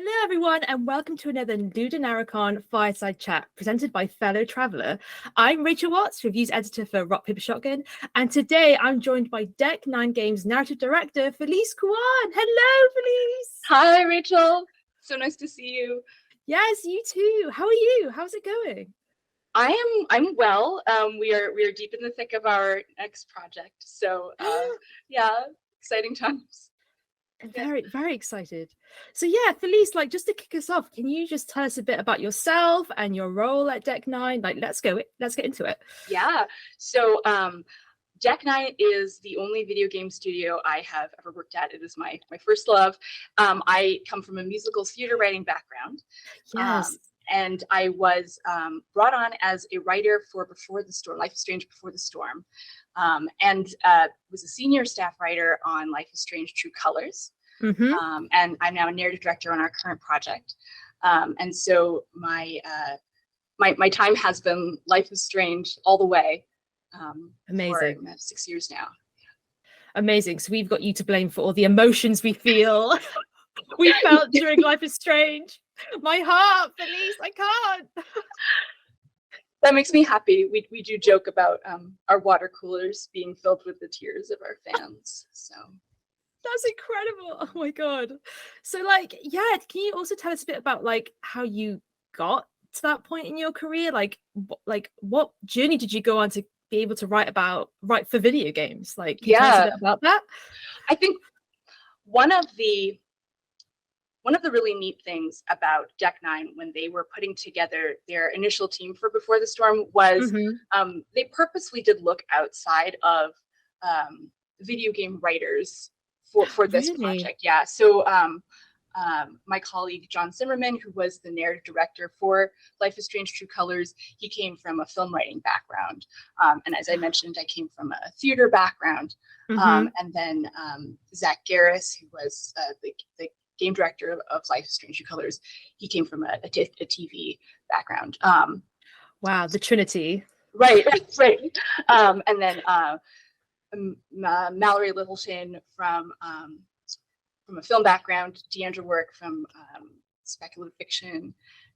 Hello, everyone, and welcome to another LudoNarraCon Fireside Chat presented by fellow traveler. I'm Rachel Watts, reviews editor for Rock Paper Shotgun, and today I'm joined by Deck 9 Games narrative director Felice Kuan. Hello, Felice. Hi, Rachel. So nice to see you. Yes, you too. How are you? How's it going? I'm well. We are deep in the thick of our next project. So yeah, exciting times. Very excited. So yeah, Felice, just to kick us off, can you just tell us a bit about yourself and your role at Deck 9? Let's get into it. Yeah. So Deck 9 is the only video game studio I have ever worked at. It is my first love. I come from a musical theater writing background. Yes. And I was brought on as a writer for Before the Storm, Life is Strange Before the Storm, and was a senior staff writer on Life is Strange True Colors. Mm-hmm. And I'm now a narrative director on our current project. And so my time has been Life is Strange all the way. Amazing. For 6 years now. Amazing. So we've got you to blame for all the emotions we feel. We felt during Life is Strange. My heart, Felice, I can't. That makes me happy. We do joke about our water coolers being filled with the tears of our fans. So that's incredible. Oh my god. So yeah, can you also tell us a bit about how you got to that point in your career? What journey did you go on to be able to write for video games? Can you tell us a bit about that? I think one of the really neat things about Deck 9 when they were putting together their initial team for Before the Storm was they purposely did look outside of video game writers for this project. Yeah. So my colleague John Zimmerman, who was the narrative director for Life is Strange True Colors, he came from a film writing background. And as I mentioned, I came from a theater background. And then Zach Garris, who was the game director of Life is Strange True Colors, he came from a TV background. Wow, the Trinity. Right. And then Mallory Littleton from a film background, Deandra Work from speculative fiction,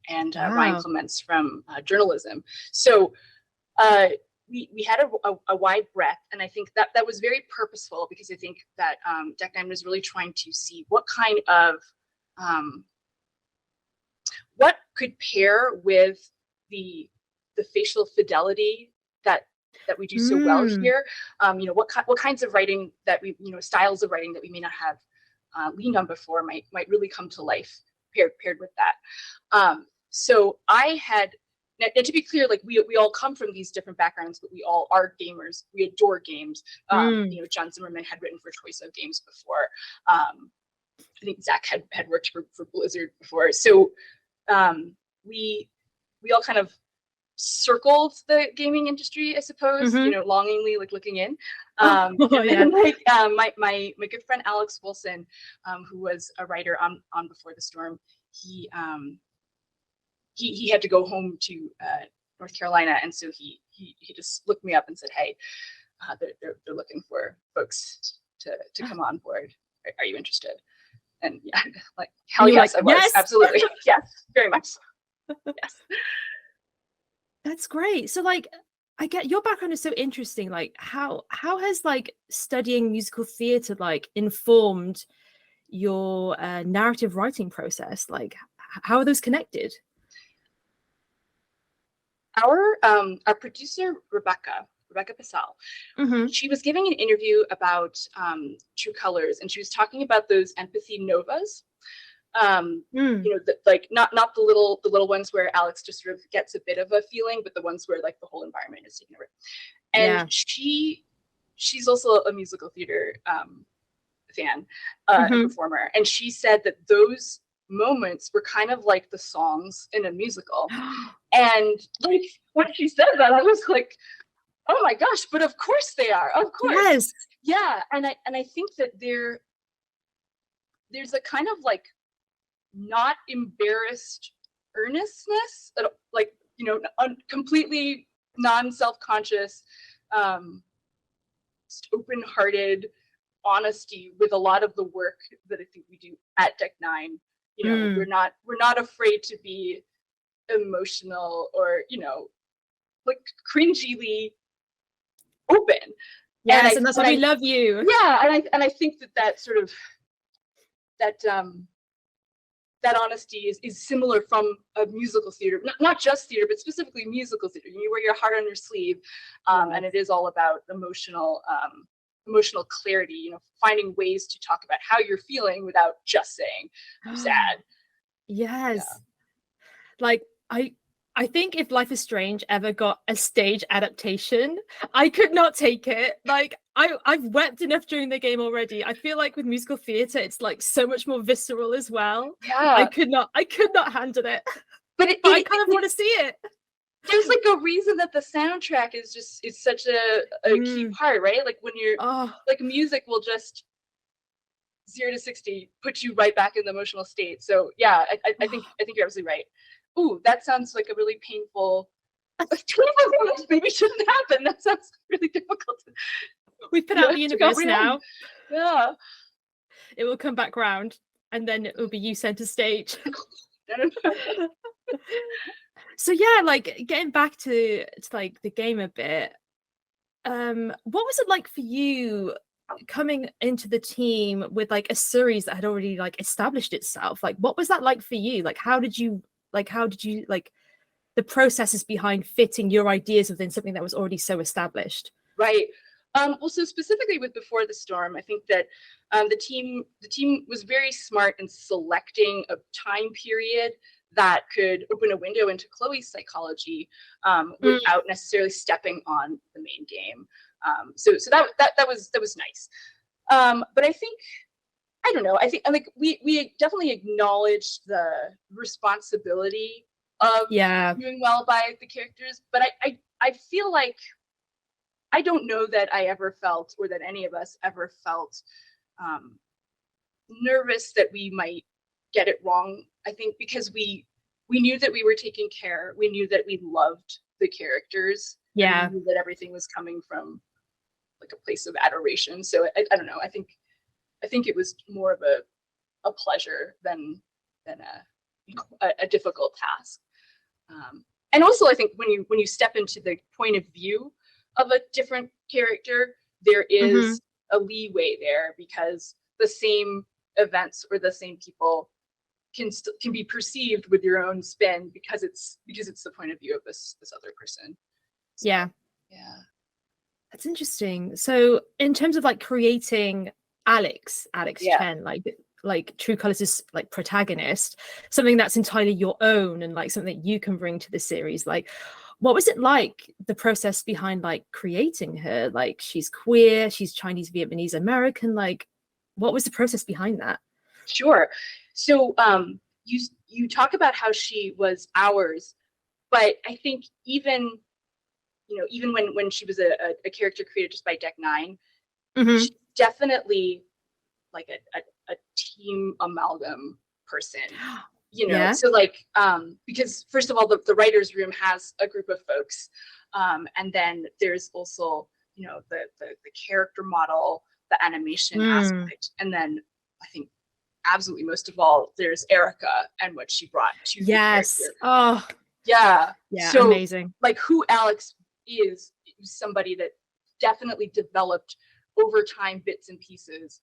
and Ryan Clements from journalism. So we had a wide breadth, and I think that was very purposeful, because I think that Deck 9 was really trying to see what kind of what could pair with the facial fidelity that we do so well here. What kinds of writing that we, styles of writing that we may not have leaned on before might really come to life paired with that. So I had. And to be clear, we all come from these different backgrounds, but we all are gamers. We adore games. John Zimmerman had written for Choice of Games before. I think Zach had worked for Blizzard before. So we all kind of circled the gaming industry, I suppose, longingly, looking in. And then, my good friend Alex Wilson, who was a writer on Before the Storm, he had to go home to North Carolina, and so he just looked me up and said, "Hey, they're looking for folks to come on board. Are you interested?" And yeah, hell yes, I was. Yes! Absolutely, yes, very much. Yes, that's great. So I get your background is so interesting. How has studying musical theater informed your narrative writing process? How are those connected? Our producer Rebecca Passal, she was giving an interview about True Colors, and she was talking about those empathy novas. Not the little ones where Alex just sort of gets a bit of a feeling, but the ones where the whole environment is taken over. And she's also a musical theater fan and performer, and she said that those moments were kind of like the songs in a musical. And when she said that, I was like, oh my gosh, but of course they are, of course. Yes. Yeah. And I think that there's a kind of not embarrassed earnestness, completely non-self-conscious, open-hearted honesty with a lot of the work that I think we do at Deck 9 You know, we're not afraid to be emotional or, you know, like cringily open. Yes, and that's why we love you. Yeah, and I think that sort of that honesty is similar from a musical theater, not just theater, but specifically musical theater. You wear your heart on your sleeve, and it is all about emotional clarity. You know, finding ways to talk about how you're feeling without just saying I'm sad. Yes, yeah. Like I think if Life is Strange ever got a stage adaptation, I could not take it. Like I've wept enough during the game already. I feel like with musical theater, it's like so much more visceral as well. Yeah, I could not handle it. But I kind of want to see it. There's like a reason that the soundtrack is such a key part, right? Like when you're like music will just 0 to 60 put you right back in the emotional state. So yeah, I think you're absolutely right. Ooh, that sounds like a really painful that maybe shouldn't happen. That sounds really difficult. We put out the universe now. Yeah. It will come back round and then it will be you center stage. So yeah, like getting back to like the game a bit, what was it like for you coming into the team with like a series that had already like established itself? Like what was that like for you? Like how did you like the processes behind fitting your ideas within something that was already so established? Right. Well, so specifically with Before the Storm, I think that the team was very smart in selecting a time period that could open a window into Chloe's psychology without necessarily stepping on the main game. So that was nice. But I think, I don't know, I think like we definitely acknowledged the responsibility of doing well by the characters, but I feel like I don't know that I ever felt, or that any of us ever felt, nervous that we might get it wrong. I think because we knew that we were taking care. We knew that we loved the characters. Yeah. We knew that everything was coming from like a place of adoration. So I don't know. I think it was more of a pleasure than a difficult task. And also, I think when you step into the point of view of a different character, there is a leeway there, because the same events or the same people can be perceived with your own spin, because it's the point of view of this other person. So, yeah, that's interesting. So in terms of like creating Alex Chen, like True Colors' like protagonist, something that's entirely your own and like something that you can bring to the series, like what was it like, the process behind like creating her? Like she's queer, she's Chinese Vietnamese American, like what was the process behind that? Sure. So you talk about how she was ours, but I think even when she was a character created just by Deck 9, she's definitely like a team amalgam person. So like because first of all, the writers' room has a group of folks, and then there's also the character model, the animation aspect, and then I think absolutely most of all, there's Erica and what she brought to the character. Oh yeah, so amazing. Like who Alex is somebody that definitely developed over time, bits and pieces.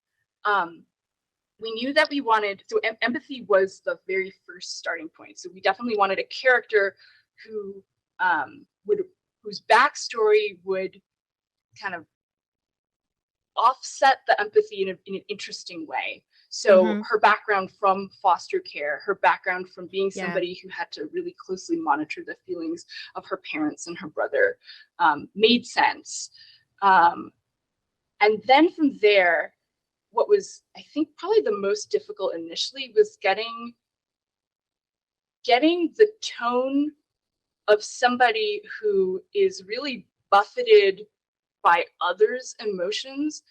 We knew that we wanted, so empathy was the very first starting point. So we definitely wanted a character who whose backstory would kind of offset the empathy in an interesting way. So her background from foster care, her background from being somebody who had to really closely monitor the feelings of her parents and her brother made sense. And then from there, what was, I think, probably the most difficult initially was getting the tone of somebody who is really buffeted by others' emotions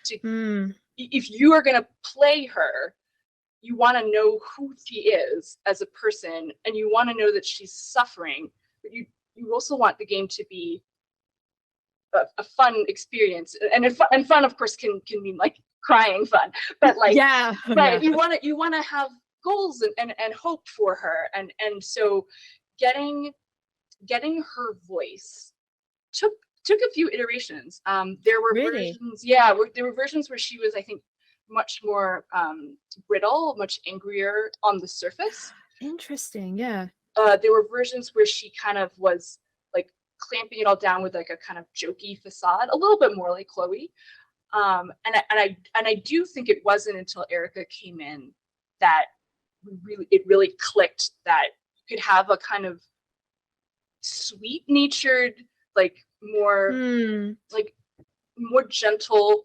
to if you are going to play her, you want to know who she is as a person, and you want to know that she's suffering, but you also want the game to be a fun experience, and fun of course can mean like crying fun, but like but you want to have goals and hope for her. And so getting her voice took a few iterations. There were versions, there were versions where she was, I think, much more brittle, much angrier on the surface. Interesting, yeah. There were versions where she kind of was like clamping it all down with like a kind of jokey facade, a little bit more like Chloe. And I do think it wasn't until Erica came in that it really clicked that you could have a kind of sweet-natured, like more like more gentle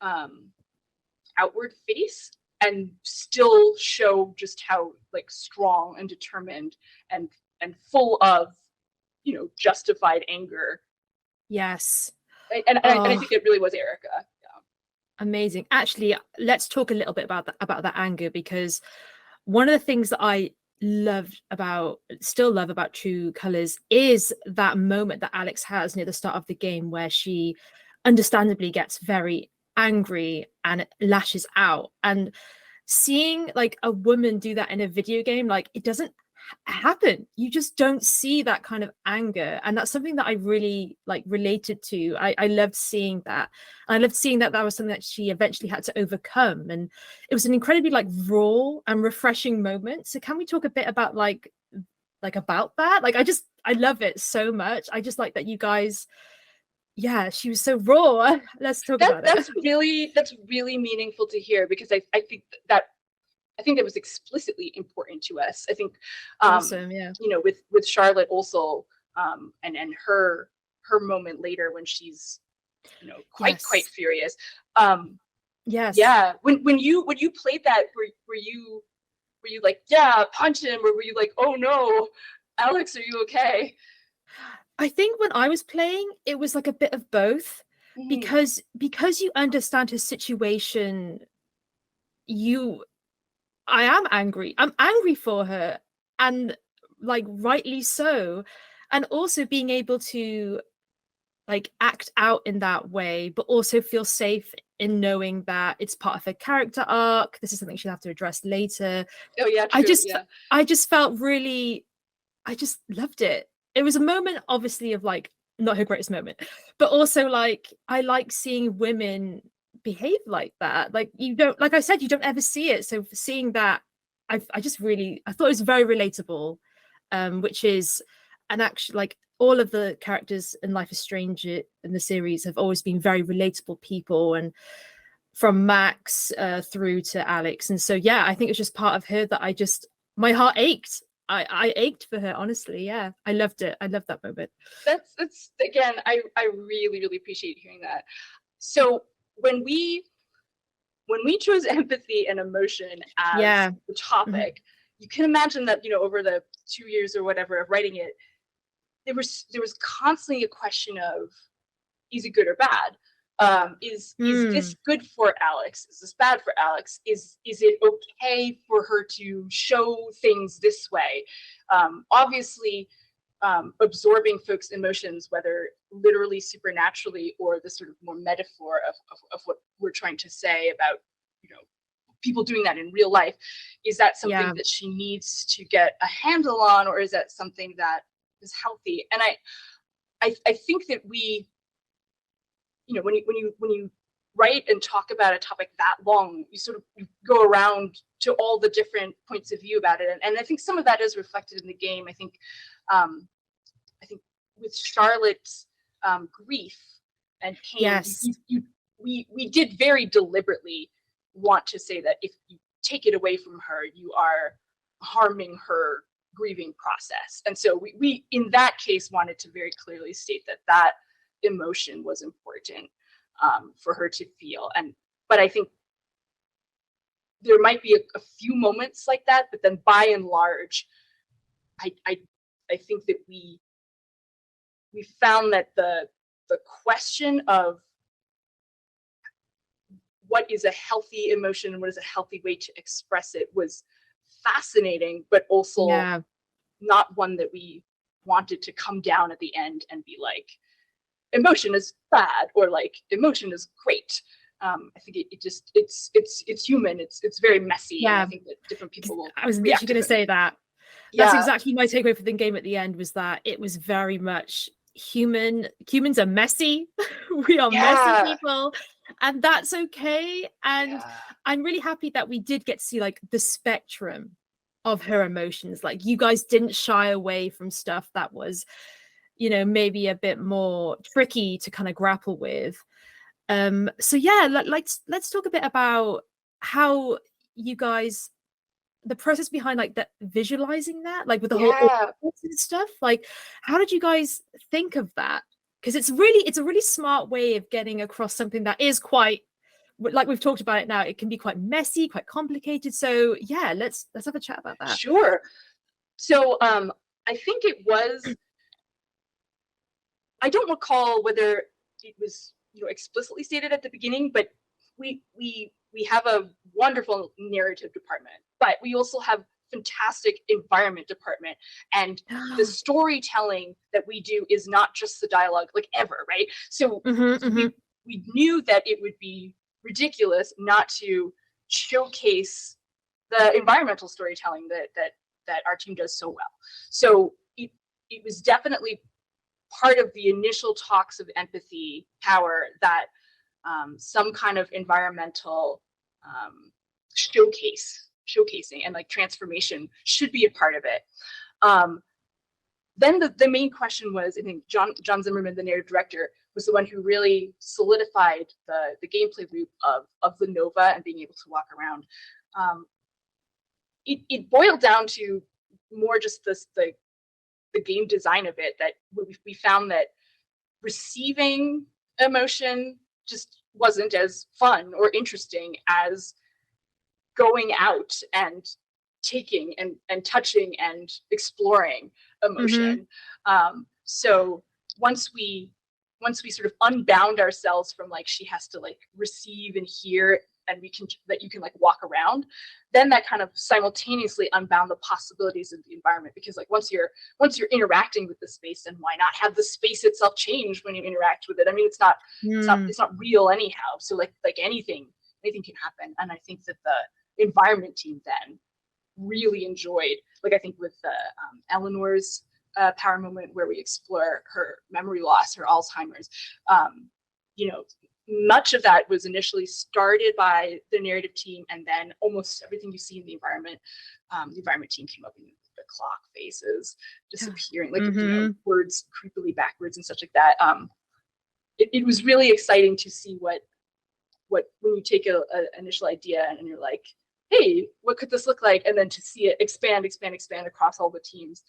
outward face, and still show just how like strong and determined and full of, you know, justified anger. Yes. And I think it really was Erica. Yeah. Amazing. Actually, let's talk a little bit about that anger, because one of the things that I still love about True Colors is that moment that Alex has near the start of the game where she understandably gets very angry and lashes out. And seeing like a woman do that in a video game, like, it doesn't happen. You just don't see that kind of anger, and that's something that I really like related to. I loved seeing that. I loved seeing that was something that she eventually had to overcome, and it was an incredibly like raw and refreshing moment. So can we talk a bit about like about that? Like, I love it so much. I just like that you guys, yeah, she was so raw. Let's talk about it. That's really meaningful to hear, because I think that was explicitly important to us. I think, awesome, yeah. You know, with Charlotte also, and her moment later when she's, you know, quite furious. Yes. Yeah. When you played that, were you like, yeah, punch him, or were you like, oh no, Alex, are you okay? I think when I was playing, it was like a bit of both, because you understand his situation. I am angry. I'm angry for her, and like rightly so. And also being able to like act out in that way, but also feel safe in knowing that it's part of her character arc. This is something she'll have to address later. Oh yeah, true. I just felt really, I just loved it. It was a moment, obviously, of like not her greatest moment, but also like I like seeing women behave like that. Like, you don't, like I said, you don't ever see it. So seeing that, I thought it was very relatable, which is an actual, like, all of the characters in Life is Strange in the series have always been very relatable people, and from Max through to Alex. And so yeah, I think it's just part of her that my heart ached. I ached for her, honestly. Yeah, I loved it. I loved that moment. That's again, I really appreciate hearing that. So when we chose empathy and emotion as the topic, you can imagine that, you know, over the 2 years or whatever of writing it, there was constantly a question of, is it good or bad? Is this good for Alex? Is this bad for Alex? Is it okay for her to show things this way? Obviously, absorbing folks' emotions, whether literally supernaturally or the sort of more metaphor of what we're trying to say about, you know, people doing that in real life, is that something that she needs to get a handle on, or is that something that is healthy? And I think that we, you know, when you write and talk about a topic that long, you sort of go around to all the different points of view about it, and I think some of that is reflected in the game. I think with Charlotte's grief and pain, we did very deliberately want to say that if you take it away from her, you are harming her grieving process. And so we in that case wanted to very clearly state that emotion was important for her to feel. But I think there might be a few moments like that, but then by and large, I think that we found that the question of what is a healthy emotion and what is a healthy way to express it was fascinating, but also not one that we wanted to come down at the end and be like, emotion is bad, or like emotion is great. I think it's human. It's very messy. And I think that different people will. I was literally going to say that. That's exactly my takeaway for the game at the end, was that it was very much human. Humans are messy. We are messy people, and that's okay. And I'm really happy that we did get to see like the spectrum of her emotions. Like, you guys didn't shy away from stuff that was, you know, maybe a bit more tricky to kind of grapple with. So yeah, let's talk a bit about how you guys, the process behind like that, visualizing that, like with the whole stuff. Like, how did you guys think of that? Because it's a really smart way of getting across something that is quite, like we've talked about it now, it can be quite messy, quite complicated. So yeah, let's have a chat about that. Sure. So I think it was, I don't recall whether it was, you know, explicitly stated at the beginning, but we have a wonderful narrative department, but we also have fantastic environment department, and the storytelling that we do is not just the dialogue, like, ever, right? So we knew that it would be ridiculous not to showcase the environmental storytelling that our team does so well. So it was definitely part of the initial talks of empathy power that some kind of environmental showcasing and like transformation should be a part of it. Then the main question was, I think John Zimmerman, the narrative director, was the one who really solidified the gameplay loop of the Nova and being able to walk around. It boiled down to more just the game design of it, that we found that receiving emotion just wasn't as fun or interesting as going out and taking and touching and exploring emotion. So once we sort of unbound ourselves from like, she has to like receive and hear, and you can like walk around, then that kind of simultaneously unbound the possibilities of the environment. Because like once you're interacting with the space, then why not have the space itself change when you interact with it? I mean, it's not real anyhow. So like anything can happen. And I think that the environment team then really enjoyed, like, I think with Eleanor's power moment, where we explore her memory loss, her Alzheimer's, you know, much of that was initially started by the narrative team, and then almost everything you see in the environment team came up in the clock faces disappearing, like, you know, words creepily backwards and such like that. It was really exciting to see what when you take an initial idea and you're like, hey, what could this look like? And then to see it expand across all the teams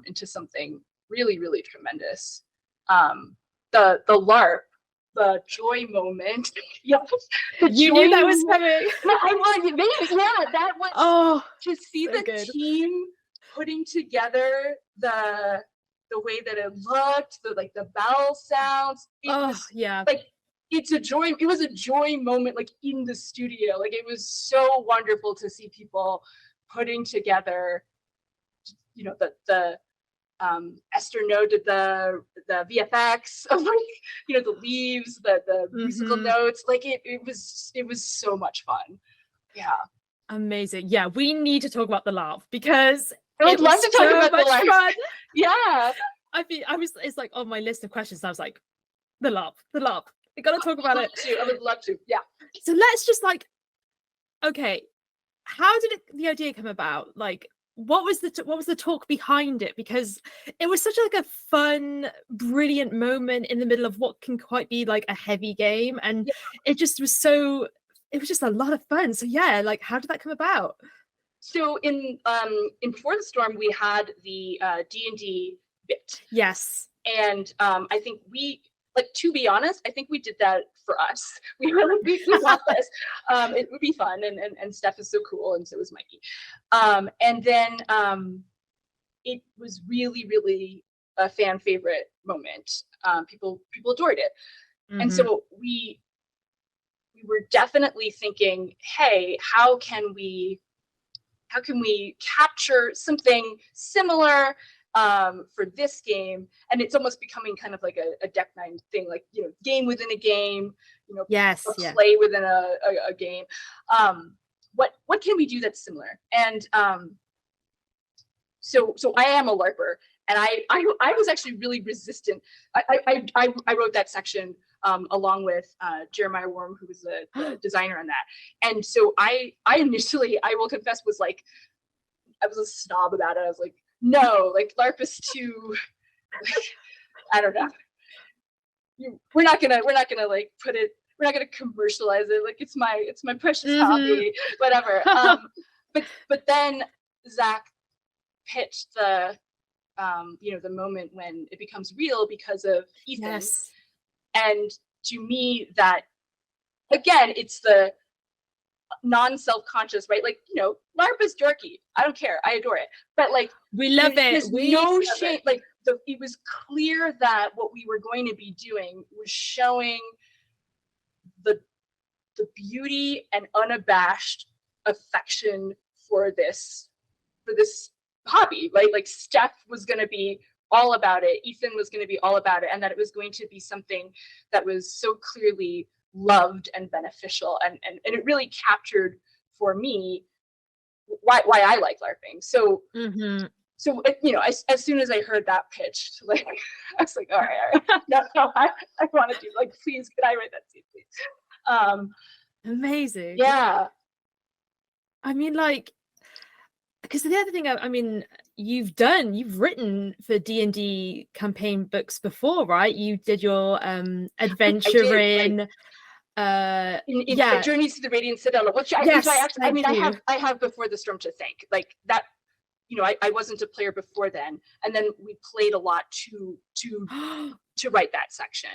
into something really, really tremendous. The LARP, the joy moment. Yes, you knew that was coming. That was to see so the good. team putting together the way that it looked, the bell sounds. It was like, it was a joy moment, like, in the studio. Like, it was so wonderful to see people putting together, you know, the Esther No did the VFX of, like, you know, the leaves, the musical notes. Like, it was so much fun. Yeah. Amazing. Yeah, we need to talk about the LARP, because I would love to talk about the LARP. Fun. Yeah. It's like on my list of questions. I was like, the LARP. We gotta talk about it. I would love to. Yeah. So let's just okay, how did the idea come about? Like, what was the talk behind it? Because it was such a fun, brilliant moment in the middle of what can quite be like a heavy game, and it just was just a lot of fun. So yeah, like, how did that come about? So in Before the Storm, we had the D&D bit. Yes. And I think to be honest, I think we did that for us. We want this. It would be fun, and Steph is so cool, and so is Mikey. And then it was really, really a fan favorite moment. People adored it, and so we were definitely thinking, hey, how can we capture something similar for this game, and it's almost becoming kind of like a Deck 9 thing, like, you know, game within a game, you know, Yes, a yeah. play within a game. What can we do that's similar? And so I am a LARPer, and I was actually really resistant. I wrote that section along with Jeremiah Worm, who was the designer on that. And so I initially, I will confess, was like, I was a snob about it. I was like, no, like LARP is too, I don't know. We're not gonna like put it. We're not gonna commercialize it. Like it's my precious hobby, whatever. But then Zach pitched the you know, the moment when it becomes real because of Ethan. Yes. And to me, that again, it's the non-self-conscious, right? Like, you know, LARP is dorky. I don't care. I adore it. But like, we love it. There's no shame. Like, it was clear that what we were going to be doing was showing the beauty and unabashed affection for this hobby, right? Like Steph was going to be all about it. Ethan was going to be all about it, and that it was going to be something that was so clearly loved and beneficial, and it really captured for me why I like LARPing. So so you know, as soon as I heard that pitch, like I was like, all right, no, I want to do, like, please, could I write that scene, please? Amazing. Yeah. I mean, like, because the other thing, I mean, you've written for D&D campaign books before, right? You did your adventure in Journeys to the Radiant Citadel, which I actually, I mean, I have Before the Storm to thank, like that. You know, I wasn't a player before then, and then we played a lot to write that section.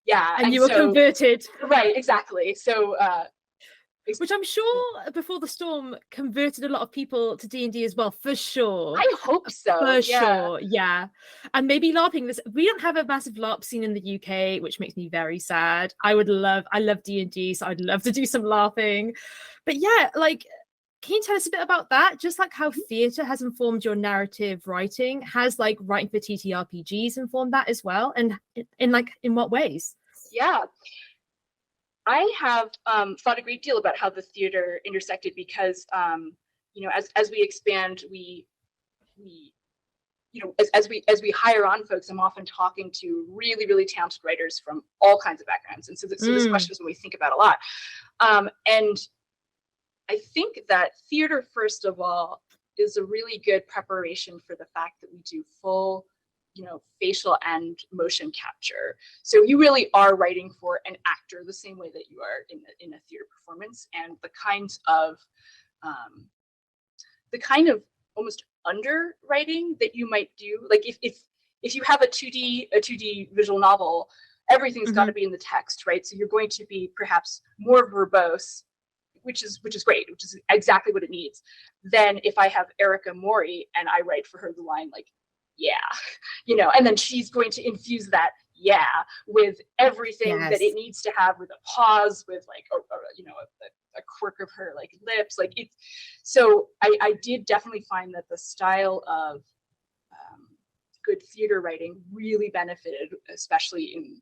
Yeah, and you were converted, right? Exactly. So, which I'm sure Before the Storm converted a lot of people to D&D as well, for sure. I hope so. For sure, yeah. And maybe LARPing this. We don't have a massive LARP scene in the UK, which makes me very sad. I love D&D, so I'd love to do some LARPing. But yeah, like, can you tell us a bit about that? Just like how theatre has informed your narrative writing, has like writing for TTRPGs informed that as well? And in what ways? Yeah. I have thought a great deal about how the theater intersected, because you know, as we expand, we you know, as we hire on folks, I'm often talking to really, really talented writers from all kinds of backgrounds, and so this question is one we think about a lot. And I think that theater, first of all, is a really good preparation for the fact that we do full, you know, facial and motion capture. So you really are writing for an actor the same way that you are in a theater performance, and the kind of almost underwriting that you might do. Like if you have a 2D visual novel, everything's got to be in the text, right? So you're going to be perhaps more verbose, which is great, which is exactly what it needs. Then if I have Erica Mori and I write for her the line like, yeah, you know, and then she's going to infuse that yeah with everything that it needs to have, with a pause, with like you know, a quirk of her like lips, like it's. So I did definitely find that the style of good theater writing really benefited, especially in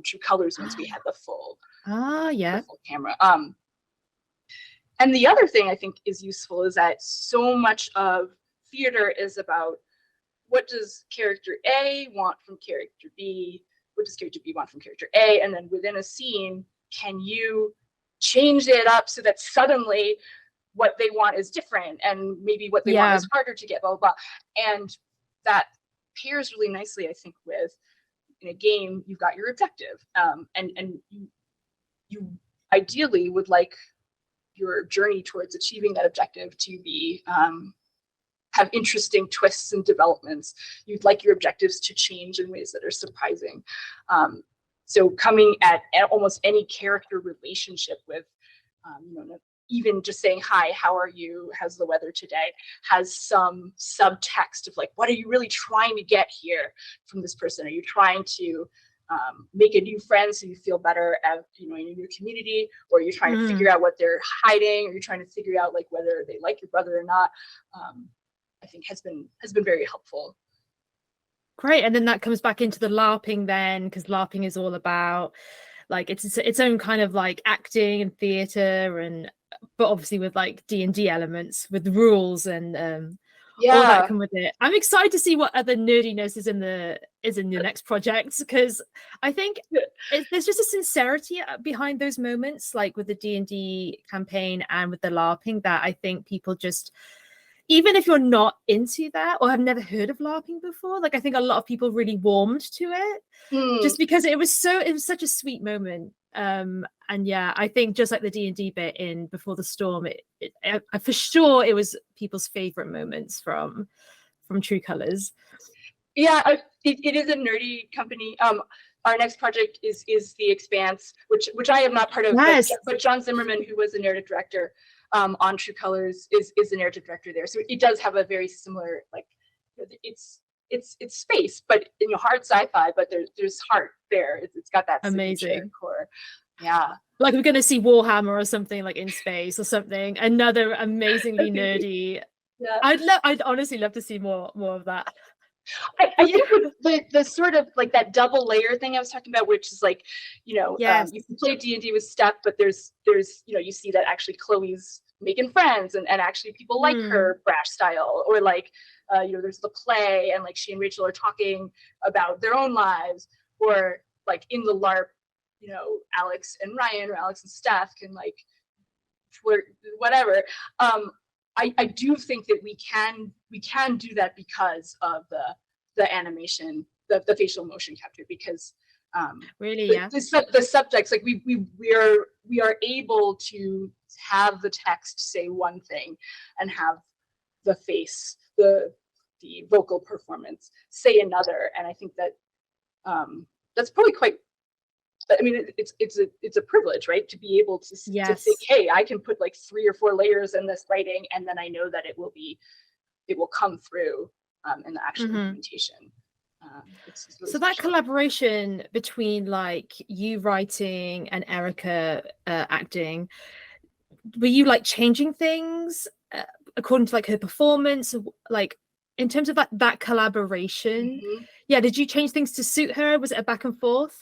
True Colors, once we had the full the full camera. And the other thing I think is useful is that so much of theater is about, what does character A want from character B? What does character B want from character A? And then within a scene, can you change it up so that suddenly what they want is different, and maybe what they want is harder to get, blah, blah, blah. And that pairs really nicely, I think, with, in a game, you've got your objective. And you ideally would like your journey towards achieving that objective to be have interesting twists and developments. You'd like your objectives to change in ways that are surprising. So coming at almost any character relationship with, you know, even just saying, hi, how are you? How's the weather today? Has some subtext of like, what are you really trying to get here from this person? Are you trying to make a new friend so you feel better at, you know, in your new community, or you're trying to figure out what they're hiding, or you're trying to figure out like whether they like your brother or not? I think has been very helpful. Great. And then that comes back into the LARPing then, because LARPing is all about like its own kind of like acting and theater, and but obviously with like D&D elements with rules and all that come with it. I'm excited to see what other nerdiness is in the next project, because I think there's just a sincerity behind those moments, like with the D&D campaign and with the LARPing, that I think people just, even if you're not into that or have never heard of LARPing before, like I think a lot of people really warmed to it just because it was such a sweet moment. And yeah, I think just like the D&D bit in Before the Storm, for sure it was people's favorite moments from True Colors. Yeah, it is a nerdy company. Our next project is The Expanse, which I am not part of, yes. but John Zimmerman, who was the narrative director on True Colors, is the narrative director there. So it does have a very similar, like, it's space, but hard sci-fi, but there's heart there. It's got that amazing core. Yeah, like we're gonna see Warhammer or something like in space or something. Another amazingly nerdy. Yeah. I'd honestly love to see more of that. I think the sort of like that double layer thing I was talking about, which is like, yes. You can play D&D with Steph, but there's you see that actually Chloe's making friends and actually people like her brash style, or like there's the play and like she and Rachel are talking about their own lives, or like in the LARP, Alex and Ryan or Alex and Steph can like whatever. I do think that we can do that because of the animation, the facial motion capture, because really, the subjects, like we are able to have the text say one thing and have the face, the vocal performance say another, and I think that that's probably quite. I mean, it's a privilege, right? To be able to think, hey, I can put like 3 or 4 layers in this writing, and then I know that it will come through in the actual implementation. It's really so special. that collaboration between like you writing and Erica acting, were you like changing things according to like her performance, like in terms of that collaboration? Yeah, did you change things to suit her? Was it a back and forth?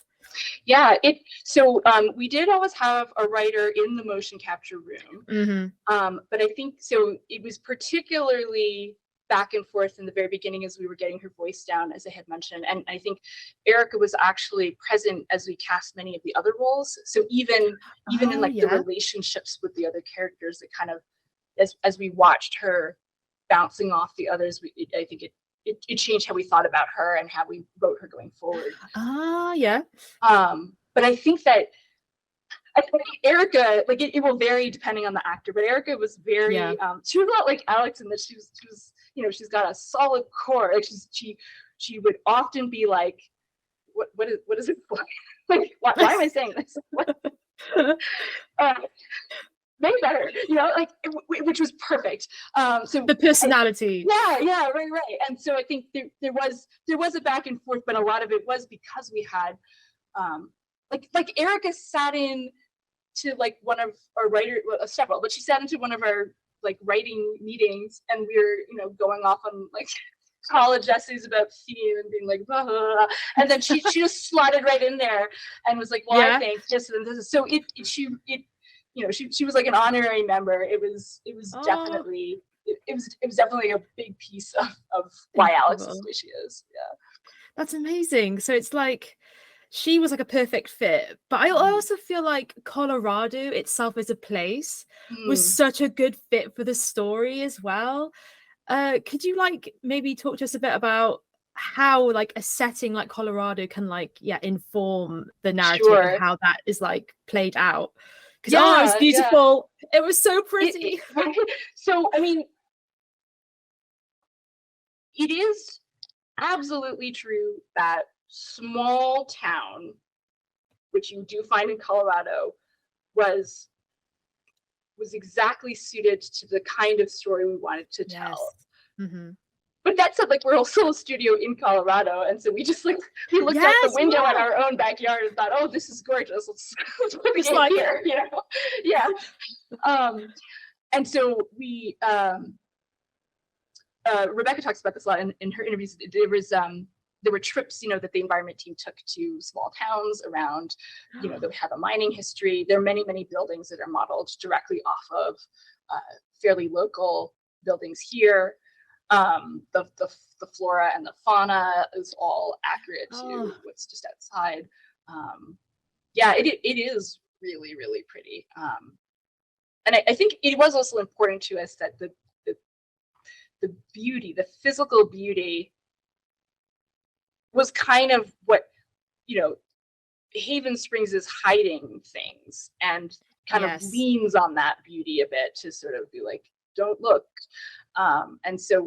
Yeah, so we did always have a writer in the motion capture room, but I think so it was particularly back and forth in the very beginning as we were getting her voice down, as I had mentioned, and I think Erica was actually present as we cast many of the other roles. So even in like the relationships with the other characters, it kind of as we watched her bouncing off the others, I think it changed how we thought about her and how we wrote her going forward. But I think that Erica, like it will vary depending on the actor, but Erica was very she was not like Alex in that she was she's got a solid core. Like she would often be like, what is it like why am I saying this? Way better, like which was perfect. So the personality. Right. And so I think there was a back and forth, but a lot of it was because we had like Erica sat in to like one of our several, but she sat into one of our like writing meetings, and we were going off on like college essays about theme and being like blah, blah, blah. And then she just slotted right in there and was like, well, I think just this is so she was like an honorary member. It was definitely it was definitely a big piece of why Alex is the way she is. Yeah, that's amazing. So it's like she was like a perfect fit, but I also feel like Colorado itself as a place was such a good fit for the story as well. Could you like maybe talk to us a bit about how like a setting like Colorado can like inform the narrative and how that is like played out? Because it was beautiful. It was so pretty. So I mean, it is absolutely true that small town, which you do find in Colorado, was exactly suited to the kind of story we wanted to tell. But that said, like we're also a studio in Colorado, and so we just like we looked out the window at our own backyard and thought, oh, this is gorgeous. Let's put it like here, and so we Rebecca talks about this a lot in her interviews. There was there were trips, that the environment team took to small towns around, that have a mining history. There are many, many buildings that are modeled directly off of fairly local buildings here. The flora and the fauna is all accurate to what's just outside. It is really, really pretty. And I think it was also important to us that the beauty, the physical beauty, was kind of what, Haven Springs is hiding things, and kind of leans on that beauty a bit to sort of be like, don't look. And so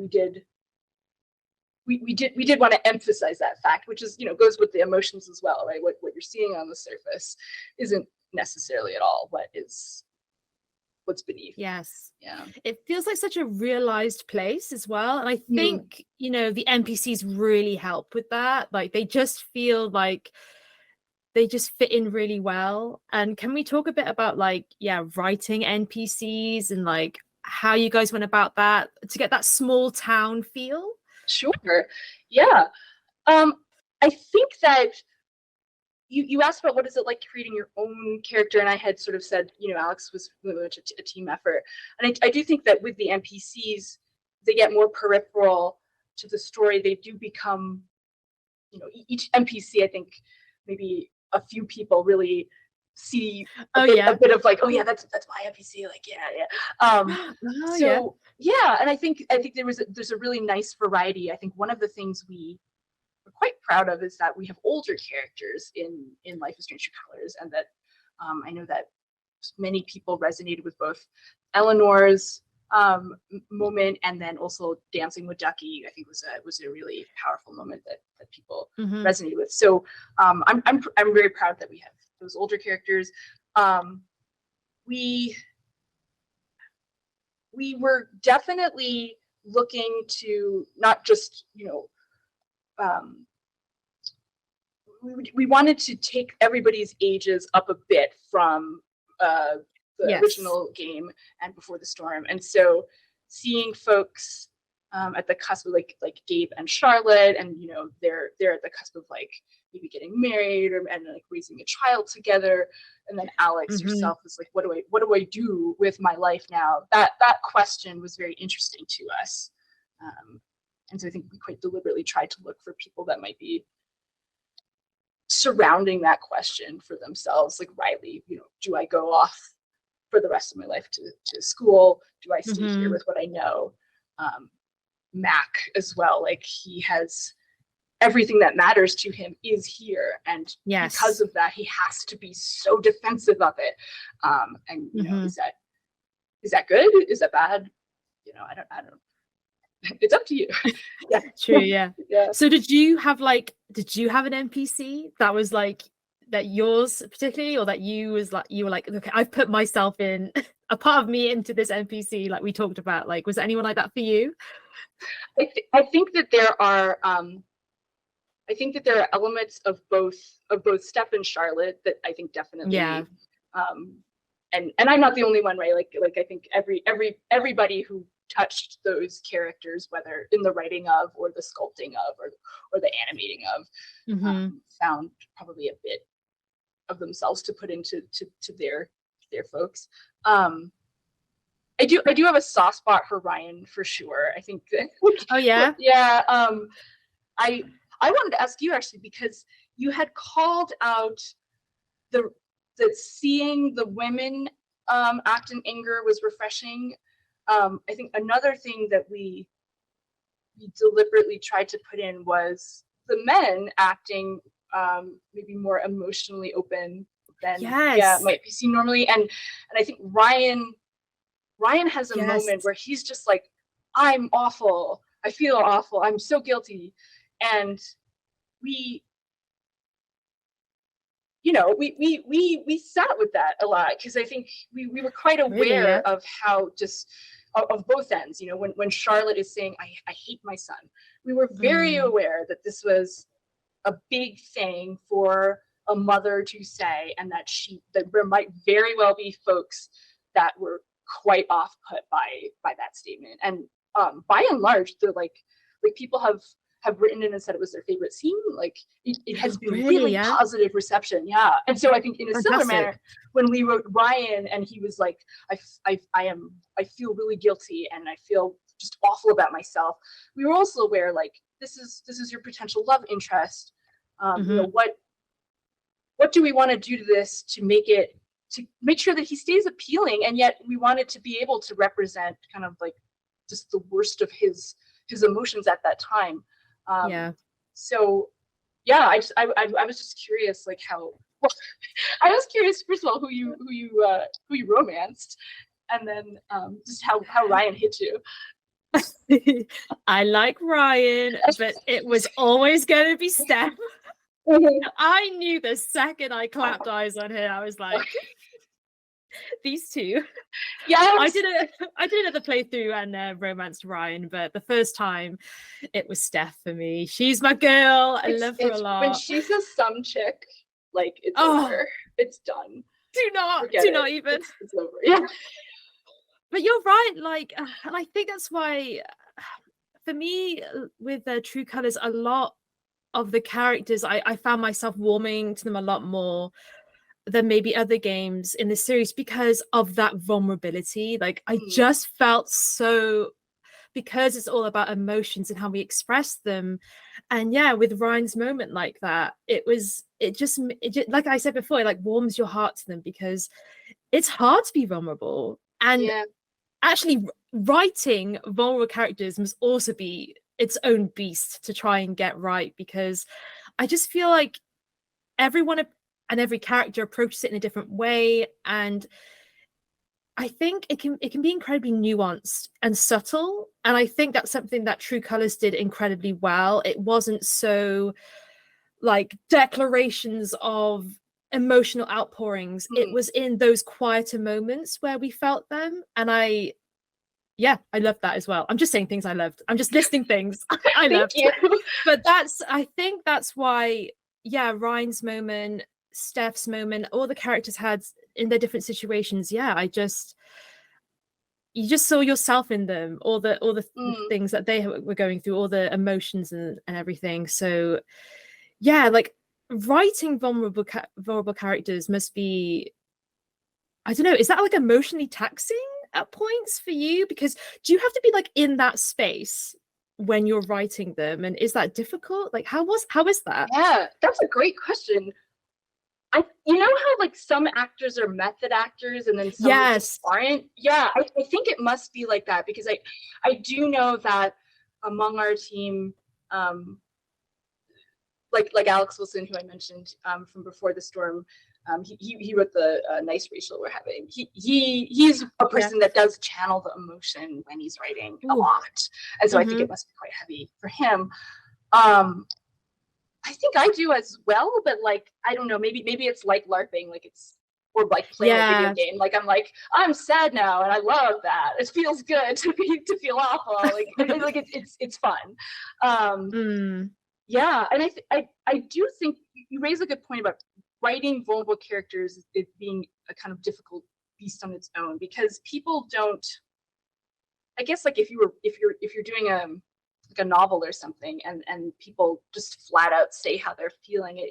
we did want to emphasize that fact, which is, goes with the emotions as well, right? What you're seeing on the surface isn't necessarily at all what's beneath. Yes. Yeah. It feels like such a realized place as well. And I think, the NPCs really help with that. Like, they just feel like they just fit in really well. And can we talk a bit about writing NPCs and like how you guys went about that to get that small town feel? Sure. Yeah. I think that you asked about what is it like creating your own character, and I had sort of said, Alex was really much a team effort. And I do think that with the NPCs, they get more peripheral to the story. They do become, each NPC, I think maybe a few people really see a bit of like, oh yeah, that's my NPC, like and I think there's a really nice variety. I think one of the things we're quite proud of is that we have older characters in Life is Strange True Colors, and that I know that many people resonated with both Eleanor's moment, and then also dancing with Ducky. I think was a really powerful moment that people resonated with. So I'm very proud that we have those older characters. We were definitely looking to not just we wanted to take everybody's ages up a bit from the original game and Before the Storm, and so seeing folks at the cusp of like Gabe and Charlotte, and they're at the cusp of like maybe getting married and like raising a child together, and then Alex yourself is like, what do I do with my life now? That question was very interesting to us. And so I think we quite deliberately tried to look for people that might be surrounding that question for themselves. Like Riley, do I go off for the rest of my life to school? Do I stay here with what I know? Mac as well, like he has everything that matters to him is here, and because of that, he has to be so defensive of it. And is that good? Is that bad? I don't. It's up to you. Yeah. True. Yeah. So did you have an NPC that was like that yours particularly, or that you were like, okay, I've put myself in a part of me into this NPC, like we talked about? Like, was there anyone like that for you? I think that there are elements of both Steph and Charlotte that I think definitely and I'm not the only one, right? Like I think everybody who touched those characters, whether in the writing of or the sculpting of or the animating of, found probably a bit of themselves to put into their folks. I do have a soft spot for Ryan for sure. I think that I wanted to ask you actually, because you had called out the seeing the women act in anger was refreshing. I think another thing that we deliberately tried to put in was the men acting maybe more emotionally open than might be seen normally. And I think Ryan has a moment where he's just like, I'm awful. I feel awful. I'm so guilty. And we sat with that a lot, because I think we were quite aware of how just of both ends. When Charlotte is saying, I hate my son, we were very aware that this was a big thing for a mother to say, and that there might very well be folks that were quite off put by that statement. And by and large, they're like people have have written in and said it was their favorite scene. Like it has been Really, really positive reception. Yeah. And so I think in a similar manner, when we wrote Ryan and he was like, I feel really guilty and I feel just awful about myself. We were also aware, like, this is your potential love interest. You know, what do we want to do to this to make sure that he stays appealing, and yet we wanted to be able to represent kind of like just the worst of his emotions at that time. So yeah, I was just curious, like how. Well, I was curious first of all who you romanced, and then just how Ryan hit you. I like Ryan, but it was always going to be Steph. I knew the second I clapped eyes on her, I was like, these two. Yeah, I did another playthrough and romanced Ryan, but the first time it was Steph for me. She's my girl. I love her a lot. When she's a some chick, like it's over. It's done. Do not even. It's over. Yeah. But you're right. Like, and I think that's why, for me, with True Colors, a lot of the characters, I found myself warming to them a lot more than maybe other games in the series because of that vulnerability. Like, I just felt so, because it's all about emotions and how we express them. And yeah, with Ryan's moment like that, it just like I said before, it like warms your heart to them because it's hard to be vulnerable. And actually writing vulnerable characters must also be its own beast to try and get right, because I just feel like everyone and every character approaches it in a different way, and I think it can be incredibly nuanced and subtle, and I think that's something that True Colors did incredibly well. It wasn't so like declarations of emotional outpourings. It was in those quieter moments where we felt them, and I loved that as well. I'm just saying things I loved. I'm just listing things I loved. But I think that's why, Ryan's moment, Steph's moment, all the characters had in their different situations. You just saw yourself in them, all the things that they were going through, all the emotions and everything. So like writing vulnerable characters must be, I don't know, is that like emotionally taxing at points for you? Because do you have to be like in that space when you're writing them, and is that difficult? Like how is that? Yeah, that's a great question. You know how like some actors are method actors and then some just aren't? Yeah, I think it must be like that, because I do know that among our team, like Alex Wilson, who I mentioned from Before the Storm, he wrote the Nice Racial we're having. He's a person that does channel the emotion when he's writing a lot, and so I think it must be quite heavy for him. I think I do as well, but like I don't know, maybe it's like LARPing, like it's, or like playing a video game. Like I'm sad now, and I love that. It feels good to feel awful. Like it's fun. Yeah, and I do think you raise a good point about writing vulnerable characters, it being a kind of difficult beast on its own, because people don't, I guess, like if you're doing like a novel or something, and people just flat out say how they're feeling,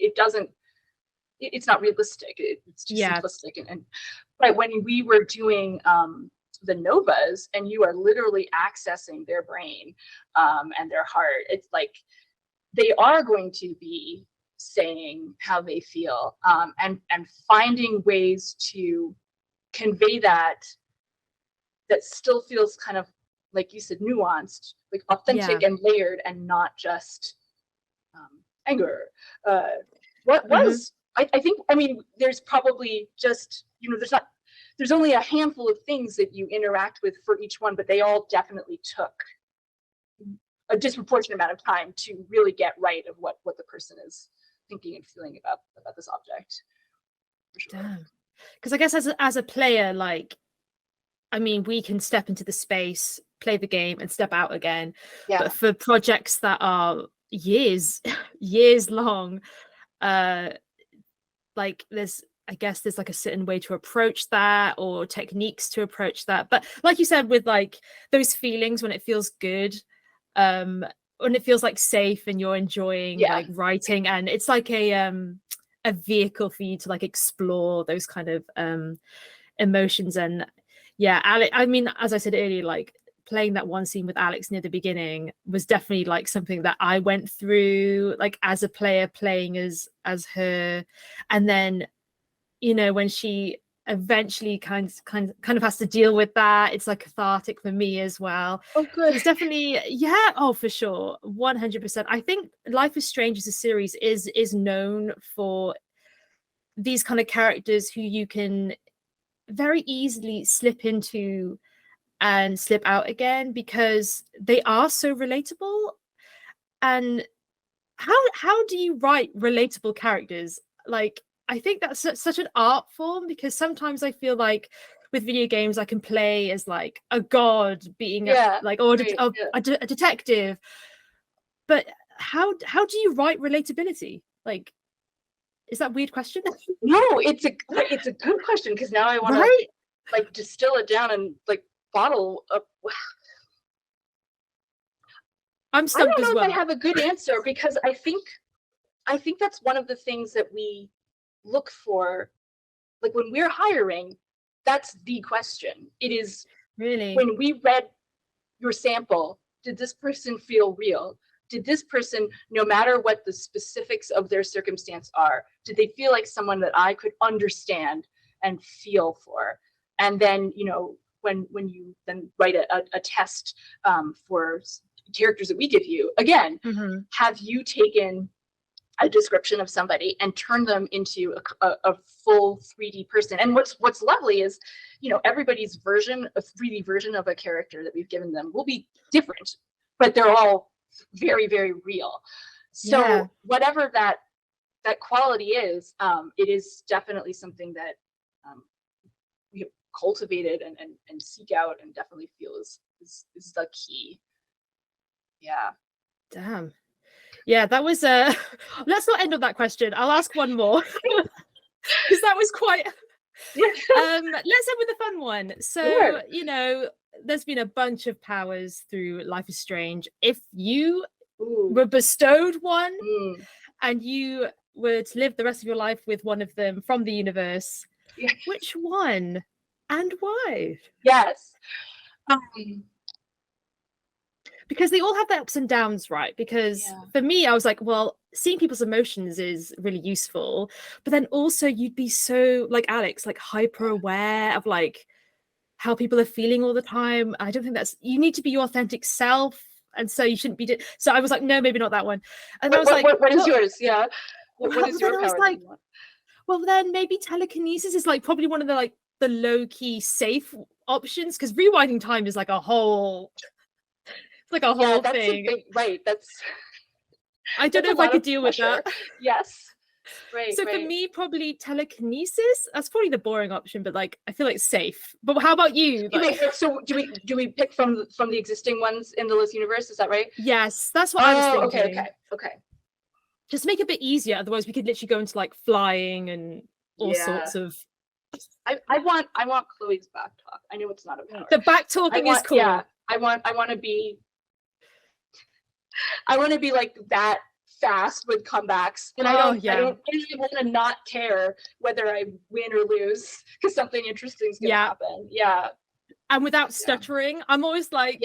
it's not realistic. It's too simplistic. And but when we were doing the Novas, and you are literally accessing their brain and their heart, it's like they are going to be saying how they feel, and finding ways to convey that still feels kind of, like you said, nuanced, like authentic and layered, and not just anger. What was, I think, I mean, there's probably just, there's only a handful of things that you interact with for each one, but they all definitely took a disproportionate amount of time to really get right of what the person is thinking and feeling about this object. Damn. Because I guess as a player, like, I mean, we can step into the space, play the game, and step out again. Yeah. But for projects that are years long, like there's like a certain way to approach that, or techniques to approach that. But like you said, with like those feelings when it feels good, when it feels like safe and you're enjoying like writing, and it's like a vehicle for you to like explore those kind of emotions. And yeah, Alex, I mean, as I said earlier, like playing that one scene with Alex near the beginning was definitely like something that I went through, like as a player playing as her. And then, you know, when she eventually kind of has to deal with that, it's like cathartic for me as well. Oh, good. So it's definitely, yeah, oh, for sure, 100%. I think Life is Strange as a series is known for these kind of characters who you can very easily slip into and slip out again, because they are so relatable. And how do you write relatable characters? Like, I think that's such an art form, because sometimes I feel like with video games I can play as like a god being a detective, but how do you write relatability? Like, is that a weird question? No, it's a good question, because now I want to like distill it down and like bottle up. I'm stumped as well. I don't know if I have a good answer, because I think that's one of the things that we look for, like when we're hiring. That's the question. It is really, when we read your sample, did this person feel real? Did this person, no matter what the specifics of their circumstance are, did they feel like someone that I could understand and feel for? And then, you know, when you then write a test for characters that we give you, again, have you taken a description of somebody and turned them into a full 3D person? And what's lovely is, you know, everybody's version, a 3D version of a character that we've given them will be different, but they're all very, very real. So whatever that quality is, it is definitely something that we have cultivated and seek out, and definitely feel is the key. Yeah. Damn. Yeah, that was let's not end on that question. I'll ask one more, because that was quite let's end with a fun one. So you know, there's been a bunch of powers through Life is Strange. If you were bestowed one and you were to live the rest of your life with one of them from the universe, which one and why? Yes. Because they all have their ups and downs, right? Because for me, I was like, well, seeing people's emotions is really useful, but then also you'd be so, like Alex, like hyper aware of like how people are feeling all the time. I don't think you need to be your authentic self, and so you shouldn't be. So I was like, no, maybe not that one. And I was like, what is yours? Yeah. What is your power? I was like, well, then maybe telekinesis is like probably one of the low key safe options, because rewinding time is like a whole. It's like a whole thing. That's. I don't know if I could deal with that. Yes. Right. So for me, probably telekinesis. That's probably the boring option, but like I feel like safe. But how about you? Like... So do we pick from the existing ones in the list universe? Is that right? Yes, that's what I was thinking. Okay. Just make it a bit easier. Otherwise, we could literally go into like flying and all sorts of. I want Chloe's back talk. I know it's not a power. The back talking is cool. Yeah. I want to be like that fast with comebacks, and I don't want to not care whether I win or lose, because something interesting is gonna happen. And without stuttering, I'm always like,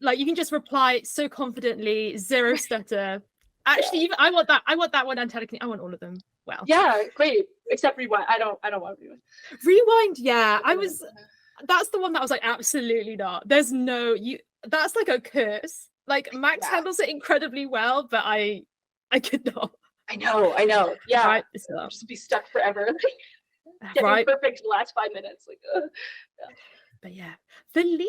like you can just reply so confidently, zero stutter. Actually, even I want that one and telekinesis. I want all of them. Well, yeah, great. Except rewind. I don't want to rewind. Rewind, that's the one that I was like, absolutely not. There's no that's like a curse. Like Max handles it incredibly well, but I could not. I know. Yeah. Right. Just be stuck forever. Getting perfect last 5 minutes. Like But yeah. Felice,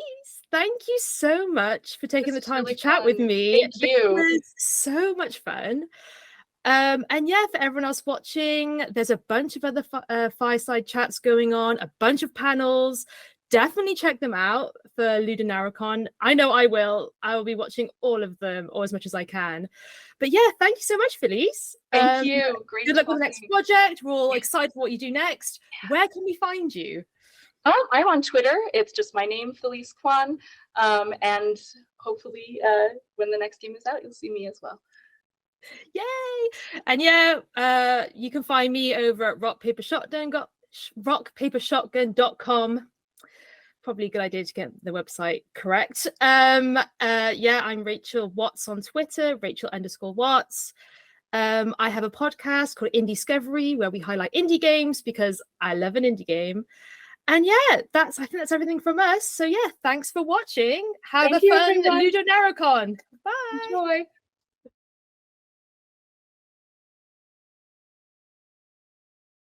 thank you so much for taking the time to chat with me. Thank you. It was so much fun. And yeah, for everyone else watching, there's a bunch of other fireside chats going on, a bunch of panels. Definitely check them out for LudoNarraCon. I know I will. I will be watching all of them, or as much as I can. But yeah, thank you so much, Felice. Thank you. Great. Good luck with the next project. We're all excited for what you do next. Where can we find you? I'm on Twitter. It's just my name, Felice Kuan. And hopefully when the next game is out, you'll see me as well. Yay! And yeah, you can find me over at rockpapershotgun.com. Probably a good idea to get the website correct. Yeah, I'm Rachel Watts on Twitter, Rachel_Watts. I have a podcast called Indie Discovery where we highlight indie games because I love an indie game. And yeah, I think that's everything from us. So yeah, thanks for watching. Have a fun LudoNarraCon. Bye. Enjoy.